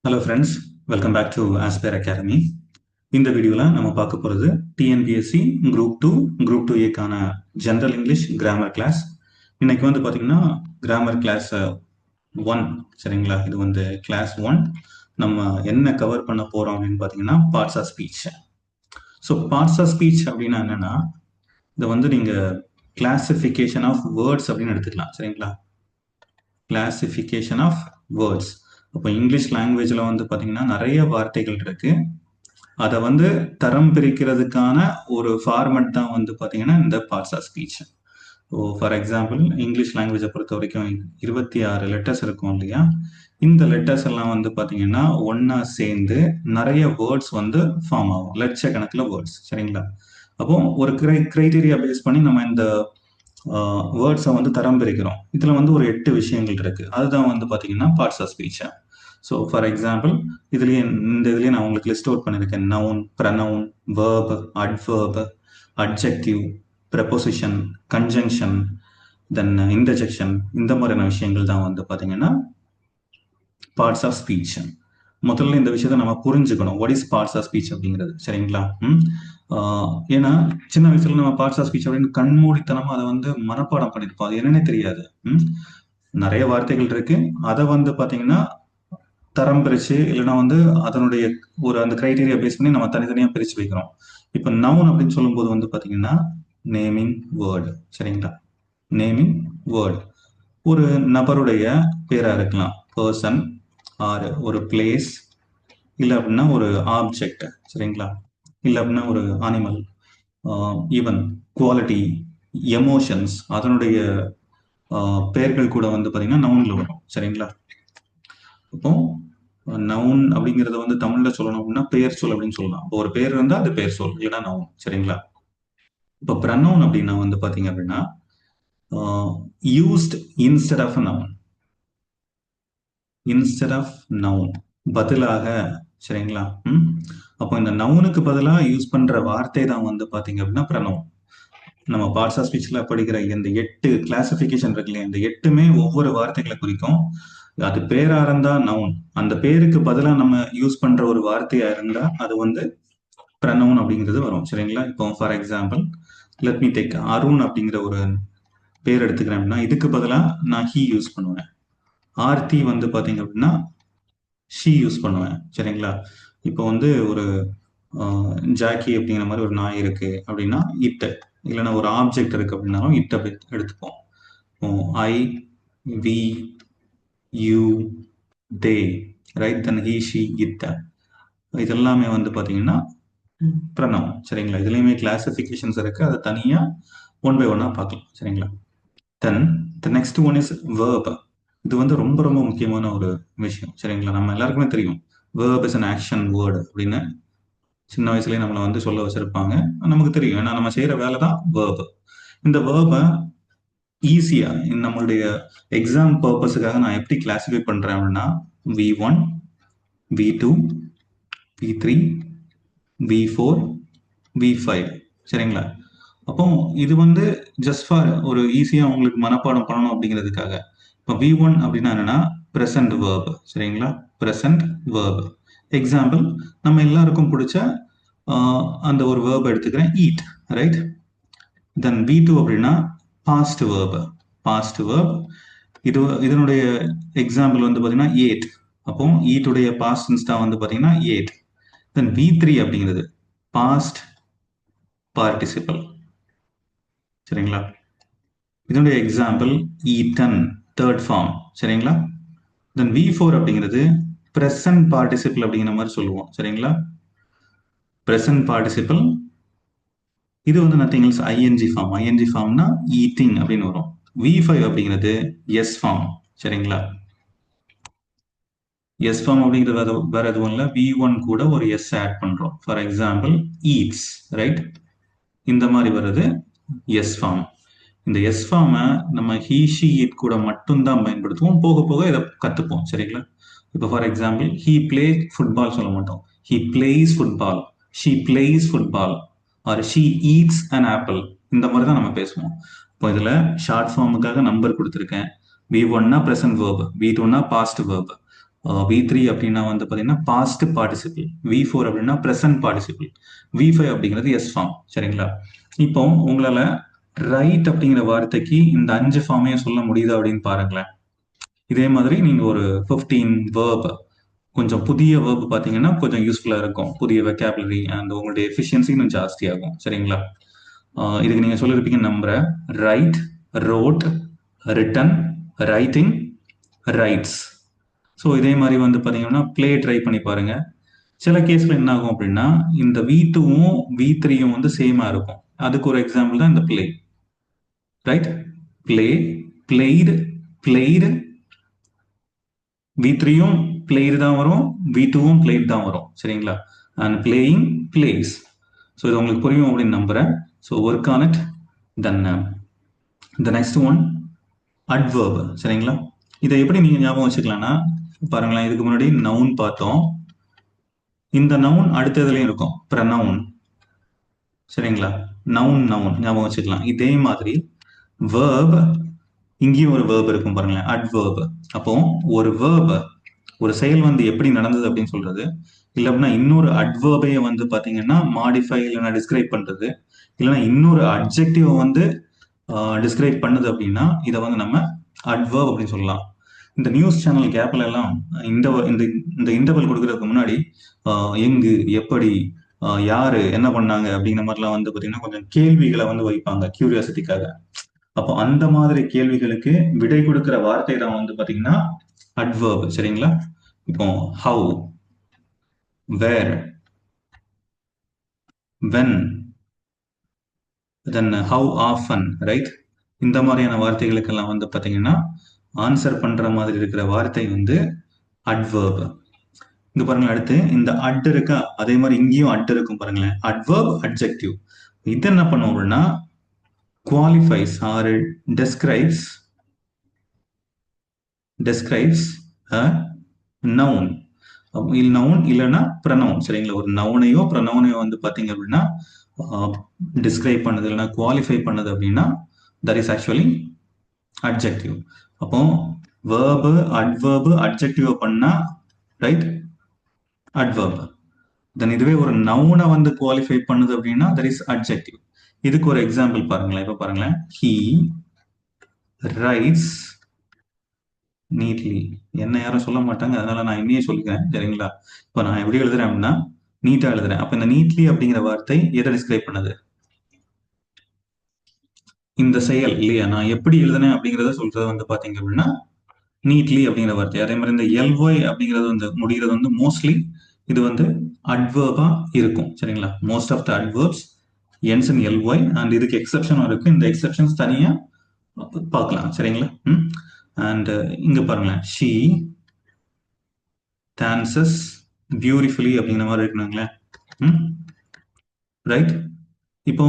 Hello friends, welcome back to Aspire academy. இந்த வீடியோவில் நம்ம பார்க்க போகிறது டிஎன்பிஎஸ்சி குரூப் டூ ஏக்கான ஜென்ரல் இங்கிலீஷ் கிராமர் கிளாஸ். இன்னைக்கு வந்து பார்த்தீங்கன்னா கிராமர் கிளாஸ் 1. சரிங்களா? இது வந்து கிளாஸ் 1. நம்ம என்ன கவர் பண்ண போகிறோம் அப்படின்னு பார்த்தீங்கன்னா parts of speech. So parts of speech அப்படின்னா என்னென்னா, இதை வந்து நீங்கள் கிளாசிஃபிகேஷன் ஆஃப் வேர்ட்ஸ் அப்படின்னு எடுத்துக்கலாம். சரிங்களா? Classification of words. இப்போ இங்கிலீஷ் லாங்குவேஜில் வந்து பார்த்தீங்கன்னா நிறைய வார்த்தைகள் இருக்கு. அதை வந்து தரம் பிரிக்கிறதுக்கான ஒரு ஃபார்மெட் தான் வந்து பார்த்தீங்கன்னா இந்த parts of speech. So for example English லாங்குவேஜை பொறுத்த வரைக்கும் 26 லெட்டர்ஸ் இருக்கும் இல்லையா? இந்த லெட்டர்ஸ் எல்லாம் வந்து பார்த்தீங்கன்னா ஒன்றா சேர்ந்து நிறைய வேர்ட்ஸ் வந்து ஃபார்ம் ஆகும், லட்சக்கணக்கில் வேர்ட்ஸ். சரிங்களா? அப்போ ஒரு கிரைட்டீரியா பேஸ் பண்ணி நம்ம இந்த வேர்ட்ஸை வந்து தரம் பிரிக்கிறோம். இதில் வந்து ஒரு 8 விஷயங்கள் இருக்குது. அதுதான் வந்து பார்த்தீங்கன்னா பார்ட்ஸ் ஆஃப் ஸ்பீச்சை. ஸோ ஃபார் எக்ஸாம்பிள் இதுலேயே நான் உங்களுக்கு லிஸ்ட் அவுட் பண்ணியிருக்கேன். Noun, pronoun, verb, adverb, adjective, preposition, conjunction, then interjection, இந்த மாதிரியான விஷயங்கள் தான் வந்து பார்த்தீங்கன்னா பார்ட்ஸ் ஆஃப் ஸ்பீச். முதல்ல இந்த விஷயத்தை நம்ம புரிஞ்சுக்கணும், what is parts of speech அப்படிங்கிறது. சரிங்களா? ஏன்னா சின்ன வயசுல நம்ம பார்ட்ஸ் ஆஃப் ஸ்பீச் அப்படின்னு கண்மூடித்தனமா அதை வந்து மனப்பாடம் பண்ணியிருப்போம். அது என்னன்னே தெரியாது. நிறைய வார்த்தைகள் இருக்கு. அதை வந்து பார்த்தீங்கன்னா தரம் பிரிச்சு, இல்லைன்னா வந்து அதனுடைய ஒரு அந்த கிரைட்டீரியா பேஸ் பண்ணி நம்ம தனித்தனியாக பிரிச்சு வைக்கிறோம். இப்போ நவுன் அப்படின்னு சொல்லும்போது வந்து பார்த்தீங்கன்னா நேமிங் வேர்டு. சரிங்களா? நேமிங் வேர்டு ஒரு நபருடைய பேரா இருக்கலாம், பர்சன், ஆர் ஒரு பிளேஸ், இல்லை அப்படின்னா ஒரு ஆப்ஜெக்ட். சரிங்களா? இல்லை அப்படின்னா ஒரு அனிமல், ஈவன் குவாலிட்டி, எமோஷன்ஸ், அதனுடைய பெயர்கள் கூட வந்து பார்த்தீங்கன்னா நவுன்ல வரும். சரிங்களா? இப்போ நவுன் அப்படிங்கிறத வந்து தமிழ்ல சொல்லணும் அப்படின்னா பெயர் சொல் அப்படின்னு சொல்லலாம். இப்போ ஒரு பேர் இருந்தால் அது பெயர் சொல், இல்லைன்னா நவுன். சரிங்களா? இப்போ ப்ரனவுன் அப்படின்னா வந்து பார்த்தீங்க அப்படின்னா used instead of noun. Instead of noun, பதிலாக. சரிங்களா? அப்போ இந்த நவுனுக்கு பதிலாக யூஸ் பண்ற வார்த்தை தான் வந்து பார்த்தீங்க அப்படின்னா ப்ரனவுன். நம்ம பார்ட்ஸ் ஆஃப் ஸ்பீச்ல படிக்கிற இந்த 8 கிளாசிபிகேஷன் இருக்கு இல்லையா, இந்த 8மே ஒவ்வொரு வார்த்தைகளை குறிக்கும். அது பேரா இருந்தா நவுன், அந்த பேருக்கு பதிலாக நம்ம யூஸ் பண்ற ஒரு வார்த்தையா இருந்தா அது வந்து ப்ரனவுன் அப்படிங்கிறது வரும். சரிங்களா? இப்போ for example let me take Arun அப்படிங்கிற ஒரு பேர் எடுத்துக்கிறேன் அப்படின்னா இதுக்கு பதிலாக நான் ஹி யூஸ் பண்ணுவேன். ஆர்த்தி வந்து பார்த்தீங்க அப்படின்னா ஷி யூஸ் பண்ணுவேன். சரிங்களா? இப்போ வந்து ஒரு ஜாக்கி அப்படிங்கிற மாதிரி ஒரு நாய் இருக்கு அப்படின்னா இட், இல்லைன்னா ஒரு ஆப்ஜெக்ட் இருக்கு அப்படின்னாலும் இட் அப்படி எடுத்துப்போம். I, we, you, they, right? Then he, she, it, இதெல்லாமே வந்து பார்த்தீங்கன்னா ப்ரனவுன். சரிங்களா? இதுலேயுமே கிளாசிஃபிகேஷன்ஸ் இருக்கு, அதை தனியாக ஒன் பை ஒன்னாக பார்க்கலாம். சரிங்களா? Then the next one is verb. இது வந்து ரொம்ப ரொம்ப முக்கியமான ஒரு விஷயம். சரிங்களா? நம்ம எல்லாருக்குமே தெரியும் verb is an action word அப்படின்னு. சின்ன வயசுலேயே நம்மளை வந்து சொல்ல வச்சிருப்பாங்க, நமக்கு தெரியும். ஏன்னா நம்ம செய்கிற வேலை தான் வேர்ப். இந்த வேர்பை ஈஸியா நம்மளுடைய எக்ஸாம் பர்பஸுக்காக நான் எப்படி கிளாசிஃபை பண்றேன் அப்படின்னா V1, V2, V3, V4, V5. சரிங்களா? அப்போ இது வந்து ஜஸ்ட் ஃபார் ஒரு ஈஸியா உங்களுக்கு மனப்பாடம் பண்ணணும் அப்படிங்கிறதுக்காக. இப்போ V1 அப்படின்னா என்னன்னா ப்ரெசன்ட் வேர்ப். சரிங்களா? Present verb. எக்ஸாம்பிள் நம்ம எல்லாருக்கும் பிடிச்ச அந்த ஒரு வேர்ப் எடுத்துக்கிறேன், ஈட். ரைட்? தென் V2 அப்படின்னா பாஸ்ட் வேர்ப். Past verb. இதனுடைய எக்ஸாம்பிள் வந்து பார்த்தீங்கன்னா ஏட். அப்போ ஈட்டுடைய பாஸ்ட் இன்ஸ்டா வந்து பார்த்தீங்கன்னா ஏட். தென் V3 அப்படிங்கிறது பாஸ்ட் பார்ட்டிசிபல். சரிங்களா? இதனுடைய எக்ஸாம்பிள் ஈட்டன், தேர்ட் ஃபார்ம். சரிங்களா? தென் V4 அப்படிங்கிறது ப்ரெசன்ட் பார்ட்டிசிபல் அப்படிங்கிற மாதிரி சொல்லுவோம். சரிங்களா? Present participle. இது வந்து nothing else ING form. ING ஃபார்ம்னா ஈட்டிங் அப்படின்னு வரும். V5 அப்படிங்கிறது எஸ் ஃபார்ம். சரிங்களா? எஸ் ஃபார்ம் அப்படிங்கிறது வேற எதுவும் இல்லை, V1 கூட ஒரு எஸ் ஆட் பண்றோம். For example eats, right? இந்த மாதிரி வருது எஸ் ஃபார்ம். இந்த எஸ் ஃபார்மை நம்ம ஹீ, ஷி, இட் கூட மட்டும்தான் பயன்படுத்துவோம். போக போக இதை கத்துப்போம். சரிங்களா? இப்போ for example he play football சொல்ல மாட்டோம், he plays football, she place football, or she eats an apple. இந்த மாதிரி தான் நம்ம பேசுவோம். இப்போ இதில் ஷார்ட் ஃபார்முக்காக நம்பர் கொடுத்துருக்கேன். V1னா ப்ரெசன்ட் வேர்ப், V2னா பாஸ்ட் வேர்ப். V3 அப்படின்னா வந்து பார்த்தீங்கன்னா பாஸ்ட் பார்ட்டிசிபிள், V4 அப்படின்னா ப்ரெசன்ட் பார்ட்டிசிபிள், V5 அப்படிங்கிறது எஸ் ஃபார்ம். சரிங்களா? இப்போ உங்களால ரைட் அப்படிங்கிற வார்த்தைக்கு இந்த 5 ஃபார்மையும் சொல்ல முடியுதா அப்படின்னு பாருங்களேன். இதே மாதிரி நீங்க ஒரு 15 வேர்ப், கொஞ்சம் புதிய வேர்ப் பார்த்தீங்கன்னா கொஞ்சம் யூஸ்ஃபுல்லாக இருக்கும். புதிய வெக்காபுலரி அண்ட் உங்களுடைய எஃபிஷியன்சி இன்னும் ஜாஸ்தியாகும். சரிங்களா? இதுக்கு நீங்கள் சொல்லியிருப்பீங்கன்னு நம்புகிறேன். Write, wrote, written, writing, writes. So இதே மாதிரி வந்து பார்த்தீங்கன்னா ப்ளே ட்ரை பண்ணி பாருங்க. சில கேஸில் என்ன ஆகும் அப்படின்னா இந்த V2வும் V3யும் வந்து சேமாக இருக்கும். அதுக்கு ஒரு எக்ஸாம்பிள் தான் இந்த play. Right? Play, played, played, V3யும் பிளேடு தான் வரும், V2வும் பிளேட் தான் வரும். சரிங்களா? And playing, place. ஸோ இது உங்களுக்கு புரியும் அப்படின்னு நம்புறேன். So work on it. Then the next one adverb. சரிங்களா? இதை எப்படி நீங்க ஞாபகம் வச்சுக்கலாம்னா பாருங்களேன், இதுக்கு முன்னாடி நவுன் பார்த்தோம். இந்த நவுன் அடுத்ததுலயும் இருக்கும், ப்ரனவுன். சரிங்களா? நவுன் நவுன் ஞாபகம் வச்சுக்கலாம். இதே மாதிரி வேர்ப், இங்கேயும் ஒரு வேர்ப் இருக்கும் பாருங்களேன், அட்வர்ப். அப்போ ஒரு வேர்ப், ஒரு செயல் வந்து எப்படி நடந்தது அப்படின்னு சொல்றது, இல்லை அப்படின்னா இன்னொரு அட்வர்பையை வந்து பாத்தீங்கன்னா மாடிஃபை இல்லைன்னா டிஸ்கிரைப் பண்றது, இல்லைன்னா இன்னொரு அட்ஜெக்டிவ் வந்து டிஸ்கிரைப் பண்ணுது அப்படின்னா இதை வந்து நம்ம அட்வர்ப் அப்படின்னு சொல்லலாம். இந்த நியூஸ் சேனல் கேப்ல எல்லாம் இந்த இந்த இந்த இன்டர்வல் கொடுக்கறதுக்கு முன்னாடி எங்கு, எப்படி, யாரு, என்ன பண்ணாங்க அப்படிங்கிற மாதிரிலாம் வந்து பார்த்தீங்கன்னா கொஞ்சம் கேள்விகளை வந்து வைப்பாங்க கியூரியாசிட்டிக்காக. அப்போ அந்த மாதிரி கேள்விகளுக்கு விடை கொடுக்கிற வார்த்தை தான் வந்து பார்த்தீங்கன்னா அட்வர்ப். சரிங்களா? இப்போ how, where, when, then how often, right? இந்த மாதிரியான வார்த்தைகளுக்கெல்லாம் வந்து பார்த்தீங்கன்னா ஆன்சர் பண்ற மாதிரி இருக்கிற வார்த்தை வந்து அட்வர்ப். இங்க பாருங்க, அடுத்து இந்த அட் இருக்கா, அதே மாதிரி இங்கேயும் அட் இருக்கும் பாருங்களேன், அட்வர்ப், அட்ஜெக்டிவ். இது என்ன பண்ணும் அப்படின்னா qualifies or describes a noun. Noun இல்லைன்னா ப்ரனவுன். சரிங்களா? ஒரு நவுனையோ ப்ரனவுனையோ வந்து பாத்தீங்க அப்படின்னா டிஸ்கிரைப் பண்ணது இல்லைன்னா குவாலிஃபை பண்ணது அப்படின்னா தட் இஸ் ஆக்சுவலி அட்ஜெக்டிவ். அப்போ வேர்பு, அட்வர்பு, அட்ஜெக்டிவ் பண்ணா ரைட், அட்வர்ப். தென் இதுவே ஒரு நவுனை வந்து குவாலிஃபை பண்ணுது அப்படின்னா தட் இஸ் அட்ஜெக்டிவ். இதுக்கு ஒரு எக்ஸாம்பிள் பாருங்களேன். இப்ப பாருங்களேன், ஹீ ரைட்ஸ் நீட்லி. என்ன யாரும் சொல்ல மாட்டாங்க, அதனால நான் என்னையே சொல்லிக்கிறேன். சரிங்களா? இப்போ நான் எப்படி எழுதுறேன் அப்படின்னா நீட்டா எழுதுறேன். அப்ப இந்த நீட்லி அப்படிங்கிற வார்த்தை எதை டிஸ்கிரைப் பண்ணுது? இந்த செயல் இல்லையா? நான் எப்படி எழுதுனேன் அப்படிங்கறத சொல்றது வந்து பாத்தீங்க அப்படின்னா நீட்லி அப்படிங்கிற வார்த்தை. அதே மாதிரி இந்த எல்ஒய் அப்படிங்கிறது வந்து முடிகிறது வந்து மோஸ்ட்லி இது வந்து அட்வர்பா இருக்கும். சரிங்களா? Most of the adverbs ends in ly and இதுக்கு எக்ஸெப்ஷனும் இருக்கு. இந்த எக்ஸெப்ஷன்ஸ் தனியா பார்க்கலாம். சரிங்களா? அண்ட் இங்க பாருங்களேன், she dances beautifully அப்படிங்கிற மாதிரி இருக்குங்களேன். ரைட்? இப்போ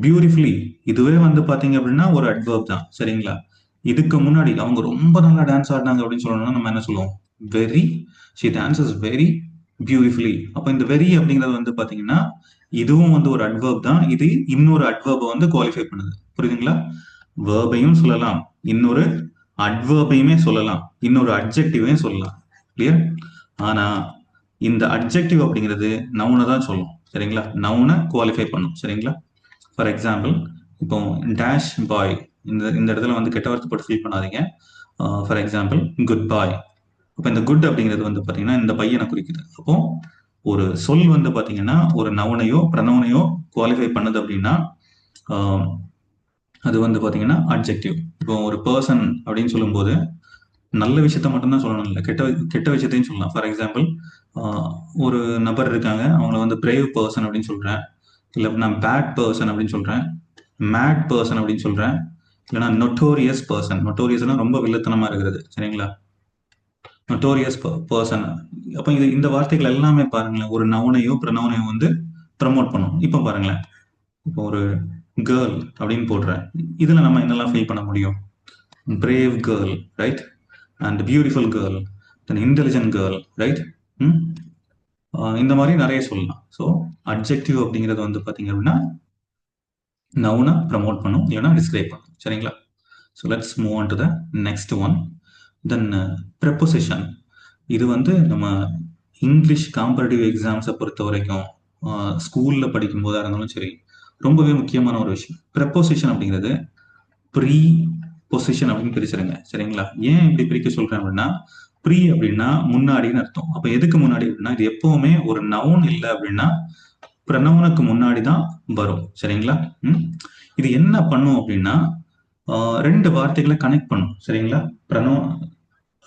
பியூட்டிஃபுல்லி இதுவே வந்து பாத்தீங்க அப்படின்னா ஒரு அட்வர்ப் தான். சரிங்களா? இதுக்கு முன்னாடி அவங்க ரொம்ப நல்லா டான்ஸ் ஆடினாங்க அப்படின்னு சொல்லணும்னா நம்ம என்ன சொல்லுவோம்? Very, she dances very beautifully. அப்போ இந்த வெரி அப்படிங்கிறது வந்து பாத்தீங்கன்னா இதுவும் வந்து ஒரு அட்வர்ப் தான். இது இன்னொரு அட்வர்பை வந்து குவாலிஃபை பண்ணுது. புரியுதுங்களா? வேர்பையும் சொல்லலாம், இன்னொரு அட்வர்பையுமே சொல்லலாம், இன்னொரு அட்ஜெக்டிவையும் சொல்லலாம். கிளியர்? ஆனா இந்த அட்ஜெக்டிவ் அப்படிங்கிறது நவுனை தான் சொல்லும். சரிங்களா? நவுனை குவாலிஃபை பண்ணும். சரிங்களா? ஃபார் எக்ஸாம்பிள், இப்போ டேஷ் பாய், இந்த இடத்துல வந்து கெட்ட வார்த்தை போட்டு ஃபீல் பண்ணாதீங்க. ஃபார் எக்ஸாம்பிள், குட் பாய். அப்போ இந்த குட் அப்படிங்கிறது வந்து பார்த்தீங்கன்னா இந்த பையனை குறிக்குது. அப்போ ஒரு சொல் வந்து பார்த்தீங்கன்னா ஒரு நவுனையோ ப்ரனவுனையோ குவாலிஃபை பண்ணுது அப்படின்னா அது வந்து பார்த்தீங்கன்னா அட்ஜெக்டிவ். இப்போ ஒரு பர்சன் அப்படின்னு சொல்லும்போது நல்ல விஷயத்த மட்டும்தான் சொல்லணும், இல்லை கெட்ட விஷயத்தையும் சொல்லலாம். ஃபார் எக்ஸாம்பிள், ஒரு நபர் இருக்காங்க, அவங்கள வந்து பிரேவ் பர்சன் அப்படின்னு சொல்றேன், இல்லை நான் பேட் பர்சன் அப்படின்னு சொல்றேன், மேட் பர்சன் அப்படின்னு சொல்றேன், இல்லைன்னா நொட்டோரியஸ் பர்சன். நொட்டோரியஸ்னா ரொம்ப வில்லத்தனமா இருக்கிறது. சரிங்களா? Notorious person. அப்போ இந்த வார்த்தைகள் எல்லாமே பாருங்களேன் ஒரு நவுனையோ ப்ரனவுனையோ வந்து ப்ரமோட் பண்ணும். இப்போ பாருங்களேன், இப்போ ஒரு கேர்ள் அப்படின்னு போடுறேன், இதுல நம்ம என்னெல்லாம் ஃபீல் பண்ண முடியும்? Brave girl, right? And beautiful girl, then intelligent girl, right? இந்த மாதிரி நிறைய சொல்லலாம். ஸோ அட்ஜெக்டிவ் அப்படிங்கிறது வந்து பார்த்தீங்க அப்படின்னா நவுனை ப்ரமோட் பண்ணும், இல்லைன்னா டிஸ்கிரைப் பண்ணும். சரிங்களா? So let's move on to the next one. Then preposition. இது வந்து நம்ம இங்கிலீஷ் காம்படிட்டிவ் எக்ஸாம்ஸை பொறுத்த வரைக்கும் ஸ்கூலில் படிக்கும்போதாக இருந்தாலும் சரி, ரொம்பவே முக்கியமான ஒரு விஷயம். ப்ரெப்போசிஷன் அப்படிங்கிறது ப்ரீ பொசிஷன் அப்படின்னு பிரிச்சிருங்க, சரிங்களா? ஏன் இப்படி பிரிக்க சொல்றேன் அப்படின்னா, ப்ரீ அப்படின்னா முன்னாடின்னு அர்த்தம். அப்ப எதுக்கு முன்னாடி அப்படின்னா, இது எப்பவுமே ஒரு நவுன் இல்லை அப்படின்னா ப்ரனவுனுக்கு முன்னாடி தான் வரும், சரிங்களா? ம்? இது என்ன பண்ணும் அப்படின்னா, ரெண்டு வார்த்தைகளை கனெக்ட் பண்ணும், சரிங்களா? ப்ரனவுன்,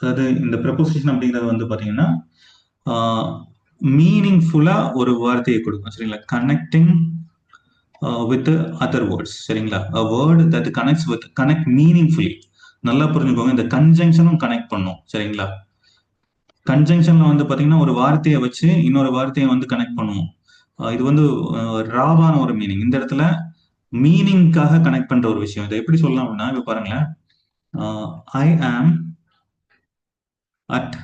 அதாவது இந்த ப்ரெப்போசிஷன் அப்படிங்கிறது வந்து பாத்தீங்கன்னா மீனிங்ஃபுல்லா ஒரு வார்த்தையை கொடுக்கும், சரிங்களா? கனெக்டிங் வித் அதர் வேர்ட்ஸ், சரிங்களா? a word that connects with connect meaningfully. நல்லா புரிஞ்சுக்கோங்க, இந்த கன்ஜங்ஷனும் கனெக்ட் பண்ணும், சரிங்களா? கன்ஜங்ஷன்ல வந்து பாத்தீங்கன்னா ஒரு வார்த்தையை வச்சு இன்னொரு வார்த்தையை வந்து கனெக்ட் பண்ணுவோம். இது வந்து ராவான ஒரு மீனிங். இந்த இடத்துல மீனிங்காக கனெக்ட் பண்ற ஒரு விஷயம். இதை எப்படி சொல்லலாம் அப்படின்னா, இப்ப பாருங்களேன், ஐ ஆம் அட்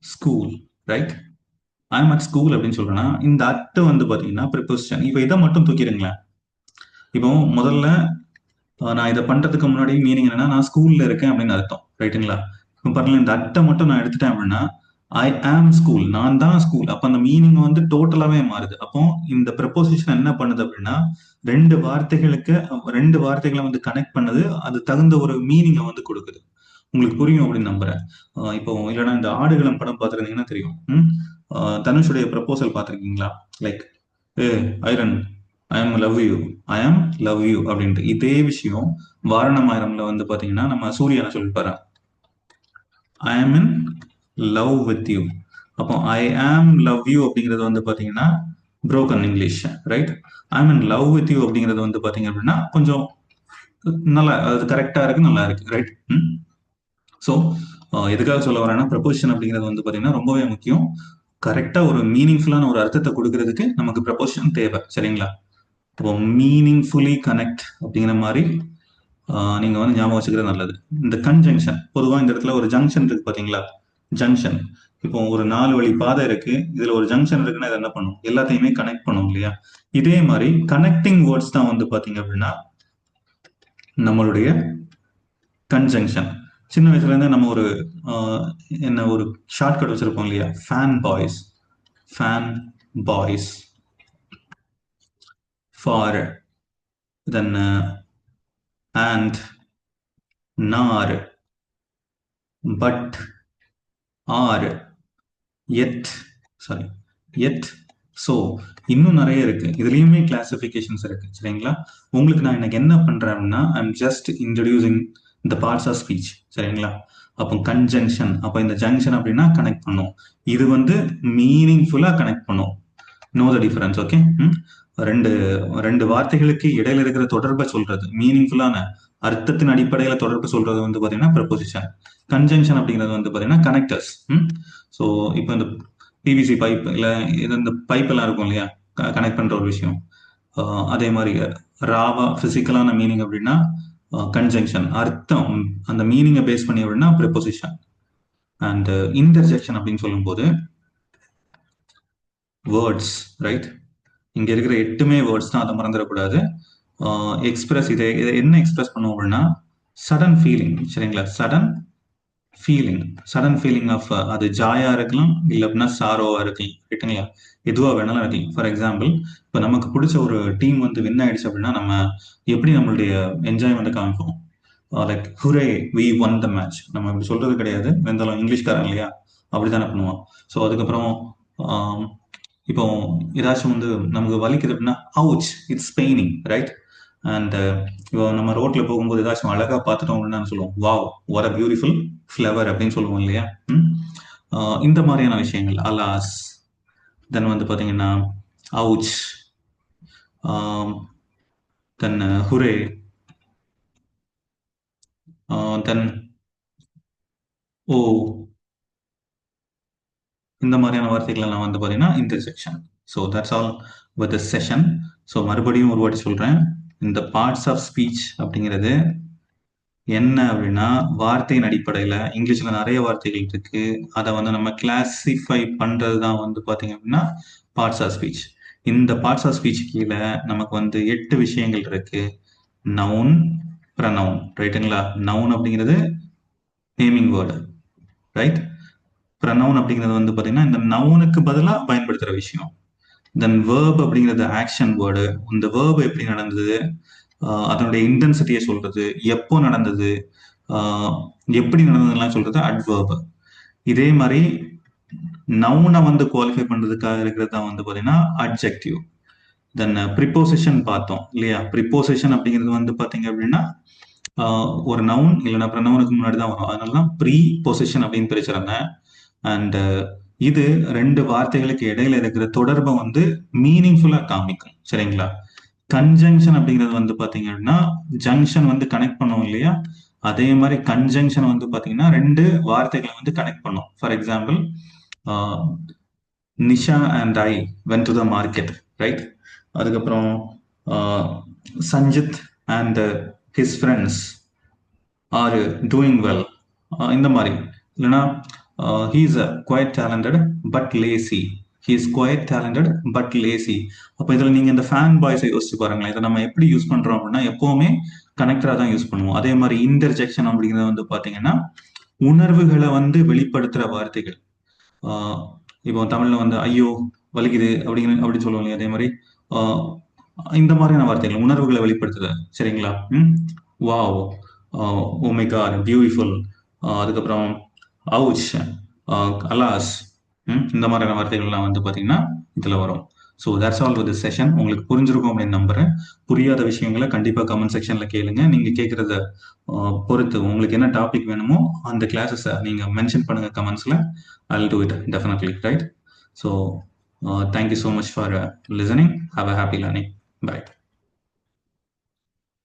ஸ்கூல், ரைட்? ஐ ஆம் அட் ஸ்கூல் அப்படின்னு சொல்றேன்னா, இந்த அட் வந்து பாத்தீங்கன்னா ப்ரிப்போசிஷன். இப்ப இதை மட்டும் தூக்கிடுங்களேன். இப்போ முதல்ல நான் இதை பண்றதுக்கு முன்னாடி மீனிங் என்னன்னா, நான் ஸ்கூல்ல இருக்கேன் அப்படின்னு அர்த்தம், ரைட்டுங்களா? இப்போ பாருங்க, இந்த அட்டை மட்டும் நான் எடுத்துட்டேன் அப்படின்னா, ஐ ஆம் ஸ்கூல், நான் தான் ஸ்கூல். அப்ப அந்த மீனிங் வந்து டோட்டலாவே மாறுது. அப்போ இந்த ப்ரெப்போசிஷன் என்ன பண்ணுது அப்படின்னா, ரெண்டு வார்த்தைகளுக்கு ரெண்டு வார்த்தைகளை வந்து கனெக்ட் பண்ணுது, அது தகுந்த ஒரு மீனிங்கை வந்து கொடுக்குது. உங்களுக்கு புரியும் அப்படின்னு நம்புறேன். இப்போ இல்லைன்னா இந்த ஆடுகளம் படம் பார்த்துருந்தீங்கன்னா தெரியும். தனுஷுடைய ப்ரப்போசல் பார்த்துருக்கீங்களா? Like, A iron, I am love you, I am love you அப்படின்ட்டு. இதே விஷயம் வாரணம் ஆயிரம்ல வந்து பாத்தீங்கன்னா நம்ம சூரியனை சொல்லிப்பாரு, ஐ ஆம் இன் லவ் வித் யூ. அப்போ ஐ ஆம் லவ் யூ அப்படிங்கிறது வந்து பாத்தீங்கன்னா புரோக்கன் இங்கிலீஷ், ரைட்? ஐ ஆம் இன் லவ் வித் யூ அப்படிங்கிறது வந்து பாத்தீங்க அப்படின்னா கொஞ்சம் நல்லா, அது கரெக்டா இருக்கு, நல்லா இருக்கு, ரைட்? ஸோ எதுக்காக சொல்ல வரேன்னா, ப்ரப்போசிஷன் அப்படிங்கிறது வந்து பாத்தீங்கன்னா ரொம்பவே முக்கியம். கரெக்டா ஒரு மீனிங்ஃபுல்லான ஒரு அர்த்தத்தை கொடுக்கறதுக்கு நமக்கு ப்ரப்போசிஷன் தேவை, சரிங்களா? இப்போ மீனிங்ஃபுல்லி கனெக்ட் அப்படிங்கிற மாதிரி நீங்க வந்து ஞாபகம் வச்சுக்கிறது நல்லது. இந்த கன்ஜங்ஷன், பொதுவாக இந்த இடத்துல ஒரு ஜங்ஷன் இருக்கு பாத்தீங்களா? ஜங்ஷன். இப்போ ஒரு 4 வழி பாதை இருக்கு, இதுல ஒரு ஜங்ஷன் இருக்குன்னா இது என்ன பண்ணும்? எல்லாத்தையுமே கனெக்ட் பண்ணும் இல்லையா? இதே மாதிரி கனெக்டிங் வேர்ட்ஸ் தான் வந்து பாத்தீங்க அப்படின்னா நம்மளுடைய கன்ஜங்ஷன். சின்ன வயசுல இருந்து நம்ம ஒரு என்ன ஒரு ஷார்ட்கட் வச்சிருப்போம் இல்லையா? Fan boys, fan boys for, then and, nor, but, or, yet, sorry, yet, so, இன்னும் நிறைய இருக்கு. இதுலயுமே கிளாசிபிகேஷன்ஸ் இருக்கு, சரிங்களா? உங்களுக்கு நான் எனக்கு என்ன பண்றேன் அப்படின்னா, I'm just introducing the parts of speech, சரிங்களா? அப்போ கன்ஜங்ஷன், அப்போ இந்த ஜங்ஷன் அப்படின்னா கனெக்ட் பண்ணும், இது வந்து மீனிங்ஃபுல்லா கனெக்ட் பண்ணும். No the difference, okay? ரெண்டு ரெண்டு வார்த்தைகளுக்கு இடையில இருக்கிற தொடர்பை சொல்றது, மீனிங்ஃபுல்லான அர்த்தத்தின் அடிப்படையில தொடர்பு சொல்றது வந்து பாத்தீங்கன்னா ப்ரெப்போசிஷன். கன்ஜங்ஷன் அப்படிங்கிறது வந்து பாத்தீங்கன்னா கனெக்டர்ஸ். ஸோ இப்போ இந்த பிவிசி பைப் இல்ல இது இந்த பைப் எல்லாம் இருக்கும் இல்லையா, கனெக்ட் பண்ற ஒரு விஷயம். அதே மாதிரி ராவா பிசிக்கலான மீனிங் அப்படின்னா கன்ஜங்ஷன், அர்த்தம் அந்த மீனிங்கை பேஸ் பண்ணி அப்படின்னா ப்ரெப்போசிஷன். அண்ட் இன்டர்ஜெக்ஷன் அப்படின்னு சொல்லும்போது வேர்ட்ஸ், ரைட்? இங்க இருக்கிற 8மே வேர்ட்ஸ் தான், அதை மறந்துடக்கூடாது. எக்ஸ்பிரஸ், இதை என்ன எக்ஸ்பிரஸ் பண்ணுவோம் அப்படின்னா சடன் ஃபீலிங், சரிங்களா? Sudden feeling, sudden feeling of, அது ஜாயா இருக்கலாம், இல்லை அப்படின்னா சாரோவா இருக்கலாம், ரைட்டுங்களா? எதுவா வேணாலும் இருக்கலாம். ஃபார் எக்ஸாம்பிள், இப்போ நமக்கு பிடிச்ச ஒரு டீம் வந்து வின் ஆயிடுச்சு அப்படின்னா நம்ம எப்படி நம்மளுடைய என்ஜாய்மெண்ட் காமிப்போம்? Like, hurray we won the match. நம்ம இப்படி சொல்றது கிடையாது, இருந்தாலும் இங்கிலீஷ்காரன் இல்லையா, அப்படித்தானே பண்ணுவோம். ஸோ அதுக்கப்புறம் இப்போ ஏதாச்சும் வந்து நமக்கு வலிக்குது அப்படின்னா ouch, it's paining, right? And இப்போ நம்ம ரோட்ல போகும்போது ஏதாச்சும் அழகா பார்த்துட்டோம் அப்படின்னா சொல்லுவோம், wow what a beautiful flower அப்படின்னு சொல்லுவோம் இல்லையா? இந்த மாதிரியான விஷயங்கள், அலாஸ், தென் வந்து பாத்தீங்கன்னா அவுச், தென் ஹுரே, தென் ஓ, இந்த மாதிரியான வார்த்தைகள் எல்லாம் வந்து பாத்தீங்கன்னா intersection. So that's all with this session. So மறுபடியும் ஒரு வாட்டி சொல்றேன், இந்த பார்ட்ஸ் ஆஃப் ஸ்பீச் அப்படிங்கிறது என்ன அப்படின்னா வார்த்தையின் அடிப்படையில இங்கிலீஷ்ல நிறைய வார்த்தைகள் இருக்கு, அதை வந்து நம்ம கிளாசிஃபை பண்றது தான் வந்து பாத்தீங்க அப்படின்னா பார்ட்ஸ் ஆஃப் ஸ்பீச். இந்த பார்ட்ஸ் ஆஃப் ஸ்பீச் கீழே நமக்கு வந்து 8 விஷயங்கள் இருக்கு. நவுன், ப்ரனவுன், ரைட்டுங்களா? நவுன் அப்படிங்கிறது நேமிங் வேர்டு, ரைட்? ப்ரனவுன் அப்படிங்கிறது வந்து பாத்தீங்கன்னா இந்த நவுனுக்கு பதிலா பயன்படுத்துற விஷயம். தென் வேர்ப் அப்படிங்கிறது ஆக்ஷன் வேர்டு. இந்த வேர்ப் எப்படி நடந்தது, அதனுடைய இன்டென்சிட்டியை சொல்றது, எப்போ நடந்தது, எப்படி நடந்ததுலாம் சொல்றது அட்வர்ப். இதே மாதிரி நவுனை வந்து குவாலிஃபை பண்றதுக்காக இருக்கிறது தான் வந்து பாத்தீங்கன்னா அட்ஜெக்டிவ். தென் ப்ரிப்போசிஷன் பார்த்தோம் இல்லையா? ப்ரிப்போசிஷன் அப்படிங்கிறது வந்து பாத்தீங்க அப்படின்னா ஒரு நவுன் இல்லைன்னா ப்ரனவுனுக்கு முன்னாடி தான் வரும். அதனால தான் ப்ரீ பொசிஷன் அப்படின்னு பிரிச்சிருங்க. அண்ட் இது ரெண்டு வார்த்தைகளுக்கு இடையில இருக்கிற தொடர்பை வந்து மீனிங்ஃபுல்லா காமிக்கும். சரிங்களா? கன்ஜங்ஷன் அப்படிங்கிறது வந்து பாத்தீங்க அப்படின்னா ஜங்ஷன் வந்து கனெக்ட் பண்ணும் இல்லையா? அதே மாதிரி கன்ஜங்ஷன் வந்து பாத்தீங்கன்னா ரெண்டு வார்த்தைகளை வந்து கனெக்ட் பண்ணும். For example, Nisha and I went to the market, right? அதுக்கப்புறம் Sanchit and his friends are doing well. இந்த மாதிரி இல்லைன்னா he's quite talented but lazy. He's quite talented but lazy. அப்போ இதில் நீங்கள் இந்த ஃபேன் பாய்ஸை யோசிச்சு பாருங்களேன். இதை நம்ம எப்படி யூஸ் பண்ணுறோம் அப்படின்னா எப்போவுமே கனெக்டராக தான் யூஸ் பண்ணுவோம். அதே மாதிரி இன்டர்ஜெக்ஷன் அப்படிங்கிறது வந்து பார்த்தீங்கன்னா உணர்வுகளை வந்து வெளிப்படுத்துகிற வார்த்தைகள். இப்போ தமிழில் வந்து ஐயோ வலிக்குது அப்படின்னு சொல்லுவோம் இல்லையா? அதே மாதிரி இந்த மாதிரியான வார்த்தைகள் உணர்வுகளை வெளிப்படுத்துது. சரிங்களா? Wow, oh my god, beautiful, அதுக்கப்புறம் அவுச், அலாஸ், இந்த மாதிரியான வார்த்தைகள்லாம் வந்து பார்த்தீங்கன்னா இதில் வரும். So that's all with session. உங்களுக்கு புரிஞ்சிருக்கும் அப்படின்னு நம்புறேன். புரியாத விஷயங்களை கண்டிப்பாக கமெண்ட் செக்ஷனில் கேளுங்க. நீங்கள் கேட்குறத பொறுத்து உங்களுக்கு என்ன டாபிக் வேணுமோ அந்த கிளாஸஸை நீங்கள் மென்ஷன் பண்ணுங்கள் கமெண்ட்ஸில். I'll do it definitely, right? So thank you so much for listening. Have a happy learning. Bye.